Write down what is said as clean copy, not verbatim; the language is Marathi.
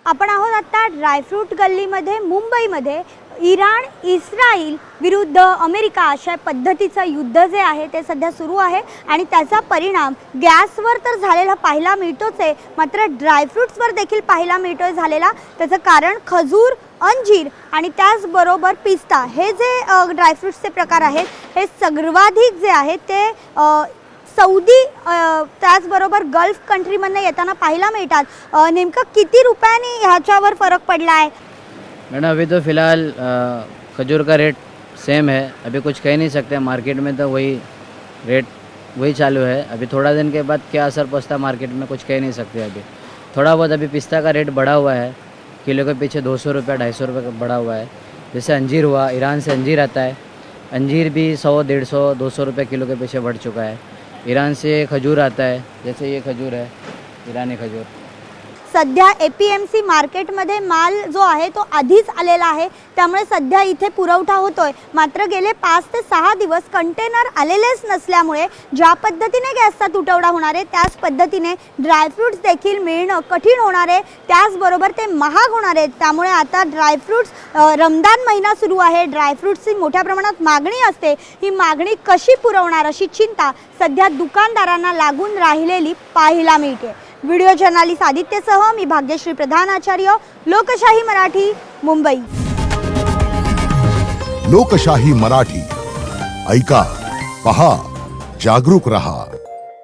आपण आहोत आता ड्रायफ्रूट गल्लीमध्ये मुंबईमध्ये. इराण इस्रायल विरुद्ध अमेरिका अशा पद्धतीचं युद्ध जे आहे ते सध्या सुरू आहे आणि त्याचा परिणाम गॅसवर तर झालेला पाहायला मिळतोच आहे, मात्र ड्रायफ्रूट्सवर देखील पाहायला मिळतोय झालेला. त्याचं कारण खजूर, अंजीर आणि त्याचबरोबर पिस्ता हे जे ड्रायफ्रूट्सचे प्रकार आहेत हे सर्वाधिक जे आहेत ते सौदी त्याचबरोबर गल्फ कंट्रीमधनं येताना पाहायला मिळतात. नेमकं किती रुपयांनी ह्याच्यावर फरक पडला आहे? मैडम अभी तो फ़िलहाल खजूर का रेट सेम है, अभी कुछ कह नहीं सकते. मार्केट में तो वही रेट वही चालू है. अभी थोड़ा दिन के बाद क्या असर पड़ता मार्केट में कुछ कह नहीं सकते. अभी थोड़ा बहुत अभी पिस्ता का रेट बढ़ा हुआ है, किलो के पीछे 200 रुपये 250 रुपये का बढ़ा हुआ है. जैसे अंजीर हुआ, ईरान से अंजीर आता है, अंजीर भी 100, 150, 200 रुपये किलो के पीछे बढ़ चुका है. ईरान से खजूर आता है, जैसे ये खजूर है, ईरानी खजूर. सध्या APMC मार्केटमध्ये माल जो आहे तो आधीच आलेला आहे, त्यामुळे सध्या इथे पुरवठा होतोय. मात्र गेले 5 ते 6 दिवस कंटेनर आलेलेच नसल्यामुळे ज्या पद्धतीने गॅसचा तुटवडा होणार आहे त्याच पद्धतीने ड्रायफ्रूट्स देखील मिळणं कठीण होणार आहे. त्याचबरोबर ते महाग होणार आहेत. त्यामुळे आता ड्रायफ्रूट्स रमदान महिना सुरू आहे, ड्रायफ्रूट्सची मोठ्या प्रमाणात मागणी असते. ही मागणी कशी पुरवणार अशी चिंता सध्या दुकानदारांना लागून राहिलेली पाहायला मिळते. व्हिडिओ जर्नलिस्ट आदित्यसह मी भाग्यश्री प्रधान आचार्य, लोकशाही मराठी, मुंबई. लोकशाही मराठी ऐका, पहा, जागरूक रहा.